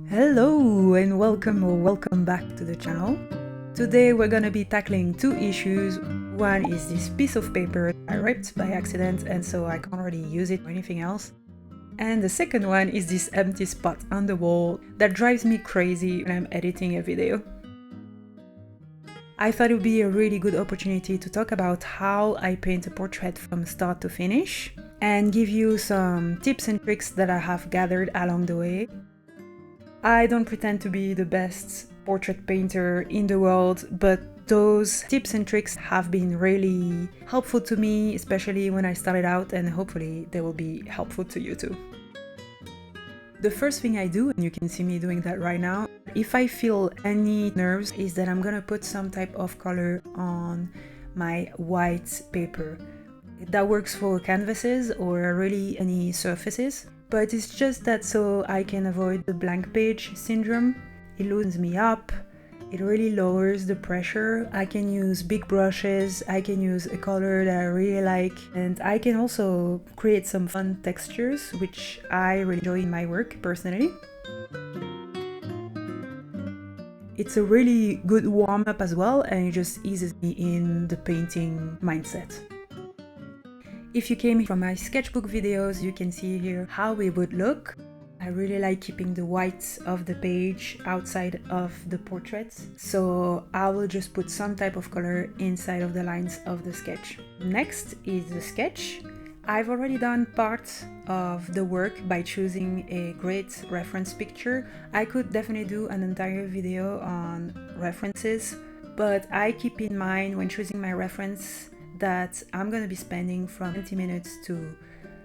Hello and welcome back to the channel. Today we're gonna be tackling two issues. One is this piece of paper I ripped by accident and so I can't really use it or anything else. And the second one is this empty spot on the wall that drives me crazy when I'm editing a video. I thought it would be a really good opportunity to talk about how I paint a portrait from start to finish and give you some tips and tricks that I have gathered along the way. I don't pretend to be the best portrait painter in the world, but those tips and tricks have been really helpful to me, especially when I started out, and hopefully they will be helpful to you too. The first thing I do, and you can see me doing that right now, if I feel any nerves, is that I'm gonna put some type of color on my white paper. That works for canvases or really any surfaces. But it's just that so I can avoid the blank page syndrome. It loosens me up, it really lowers the pressure. I can use big brushes, I can use a color that I really like, and I can also create some fun textures, which I really enjoy in my work personally. It's a really good warm-up as well, and it just eases me in the painting mindset. If you came from my sketchbook videos, you can see here how it would look. I really like keeping the white of the page outside of the portrait, so I will just put some type of color inside of the lines of the sketch. Next is the sketch. I've already done part of the work by choosing a great reference picture. I could definitely do an entire video on references, but I keep in mind when choosing my reference that I'm gonna be spending from 20 minutes to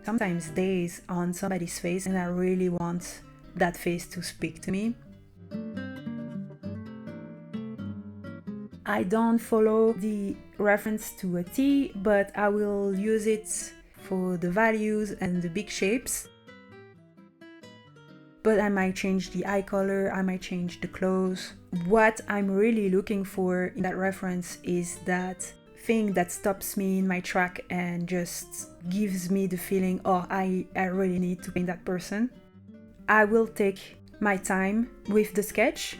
sometimes days on somebody's face, and I really want that face to speak to me. I don't follow the reference to a T, but I will use it for the values and the big shapes. But I might change the eye color, I might change the clothes. What I'm really looking for in that reference is that thing that stops me in my track and just gives me the feeling, oh, I really need to paint that person. I will take my time with the sketch.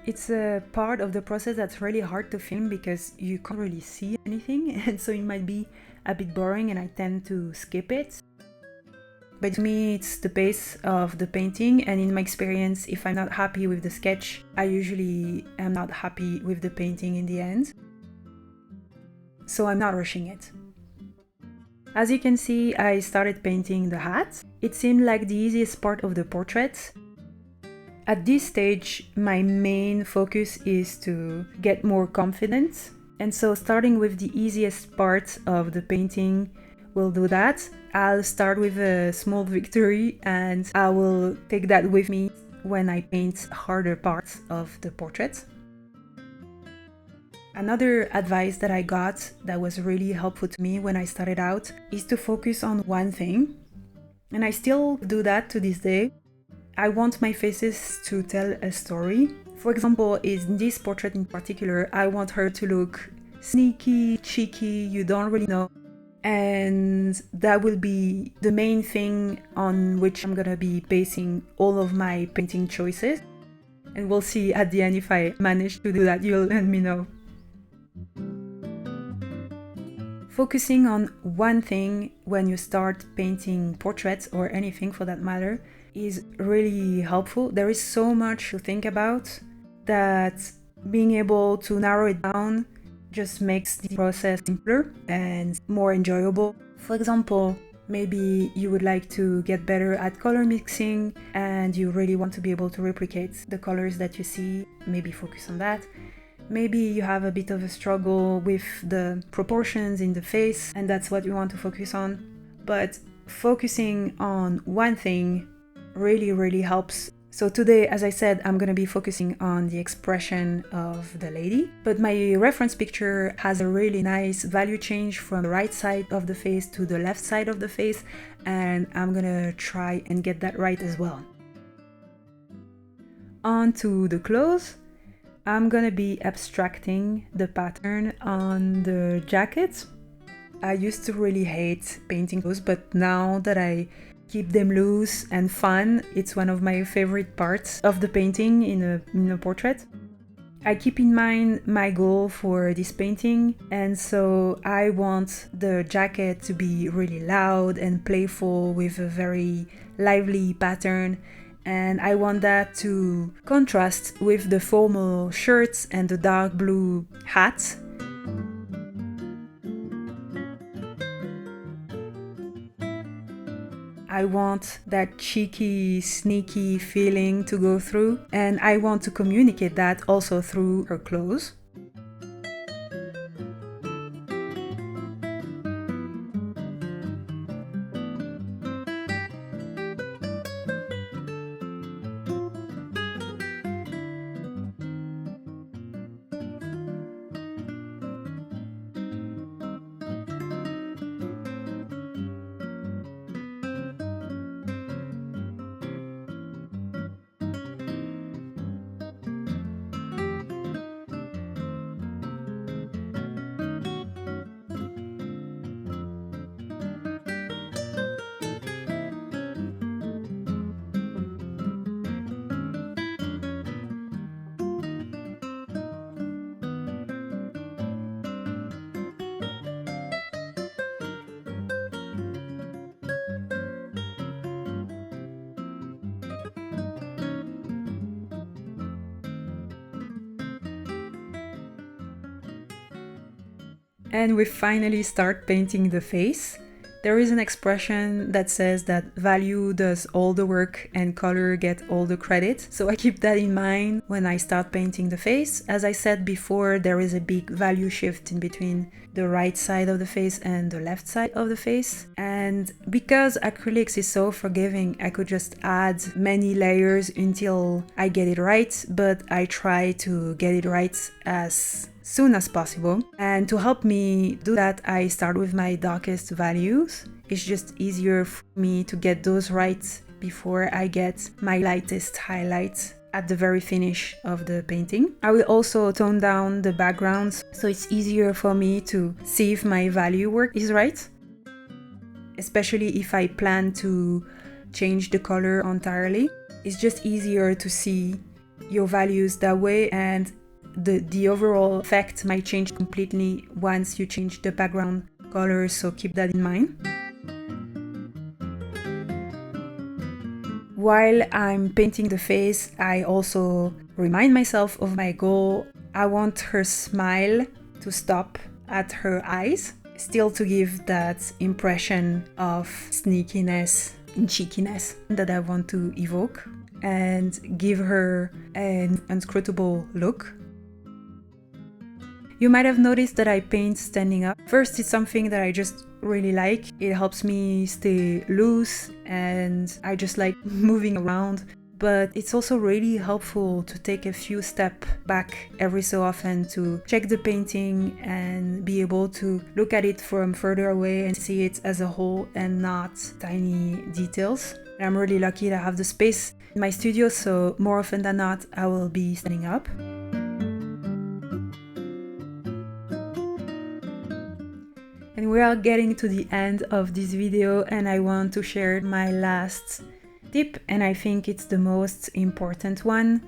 It's a part of the process that's really hard to film because you can't really see anything, and so it might be a bit boring and I tend to skip it. But to me, it's the pace of the painting, and in my experience, if I'm not happy with the sketch, I usually am not happy with the painting in the end. So I'm not rushing it. As you can see, I started painting the hat. It seemed like the easiest part of the portrait. At this stage, my main focus is to get more confident. And so starting with the easiest part of the painting will do that. I'll start with a small victory and I will take that with me when I paint harder parts of the portrait. Another advice that I got that was really helpful to me when I started out is to focus on one thing. And I still do that to this day. I want my faces to tell a story. For example, in this portrait in particular, I want her to look sneaky, cheeky, you don't really know. And that will be the main thing on which I'm gonna be basing all of my painting choices. And we'll see at the end if I manage to do that, you'll let me know. Focusing on one thing when you start painting portraits or anything for that matter is really helpful. There is so much to think about that being able to narrow it down just makes the process simpler and more enjoyable. For example, maybe you would like to get better at color mixing and you really want to be able to replicate the colors that you see. Maybe focus on that. Maybe you have a bit of a struggle with the proportions in the face and that's what you want to focus on. But focusing on one thing really helps. So today, as I said, I'm going to be focusing on the expression of the lady. But my reference picture has a really nice value change from the right side of the face to the left side of the face. And I'm going to try and get that right as well. On to the clothes. I'm gonna be abstracting the pattern on the jacket. I used to really hate painting clothes, but now that I keep them loose and fun. It's one of my favorite parts of the painting in a portrait. I keep in mind my goal for this painting, and so I want the jacket to be really loud and playful with a very lively pattern, and I want that to contrast with the formal shirts and the dark blue hat. I want that cheeky, sneaky feeling to go through, and I want to communicate that also through her clothes. And we finally start painting the face. There is an expression that says that value does all the work and color get all the credit. So I keep that in mind when I start painting the face. As I said before, there is a big value shift in between the right side of the face and the left side of the face. And because acrylics is so forgiving, I could just add many layers until I get it right, but I try to get it right as soon as possible. And to help me do that, I start with my darkest values. It's just easier for me to get those right before I get my lightest highlights at the very finish of the painting. I will also tone down the backgrounds, so it's easier for me to see if my value work is right, especially if I plan to change the color entirely. It's just easier to see your values that way, and the overall effect might change completely once you change the background color, so keep that in mind. While I'm painting the face, I also remind myself of my goal. I want her smile to stop at her eyes, still to give that impression of sneakiness and cheekiness that I want to evoke, and give her an inscrutable look. You might have noticed that I paint standing up. First, it's something that I just really like. It helps me stay loose and I just like moving around. But it's also really helpful to take a few steps back every so often to check the painting and be able to look at it from further away and see it as a whole and not tiny details. I'm really lucky to have the space in my studio, so more often than not, I will be standing up. And we are getting to the end of this video, and I want to share my last tip, and I think it's the most important one,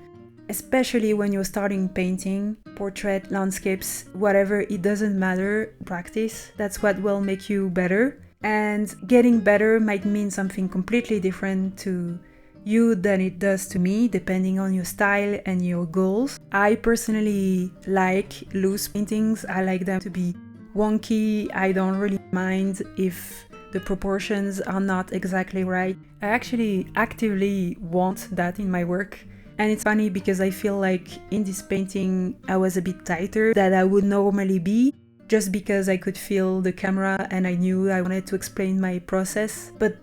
especially when you're starting painting, portrait, landscapes, whatever, it doesn't matter, practice. That's what will make you better. And getting better might mean something completely different to you than it does to me, depending on your style and your goals. I personally like loose paintings. I like them to be wonky. I don't really mind if the proportions are not exactly right. I actually actively want that in my work. And it's funny because I feel like in this painting I was a bit tighter than I would normally be, just because I could feel the camera and I knew I wanted to explain my process. But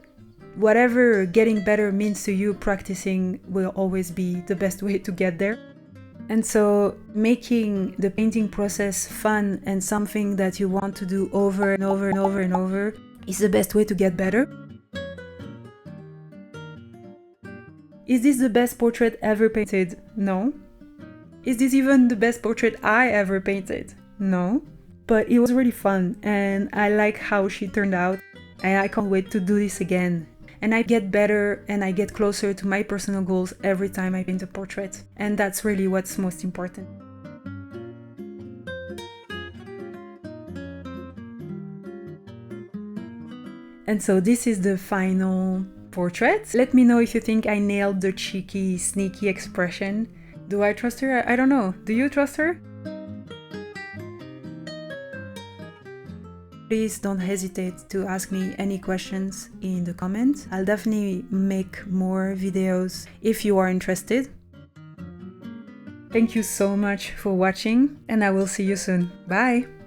whatever getting better means to you, practicing will always be the best way to get there. And so making the painting process fun and something that you want to do over and over and over and over is the best way to get better. Is this the best portrait ever painted? No. Is this even the best portrait I ever painted? No. But it was really fun and I like how she turned out and I can't wait to do this again. and I get better and I get closer to my personal goals every time I paint a portrait. And that's really what's most important. And so this is the final portrait. Let me know if you think I nailed the cheeky, sneaky expression. Do I trust her? I don't know. Do you trust her? Please don't hesitate to ask me any questions in the comments. I'll definitely make more videos if you are interested. Thank you so much for watching, and I will see you soon. Bye!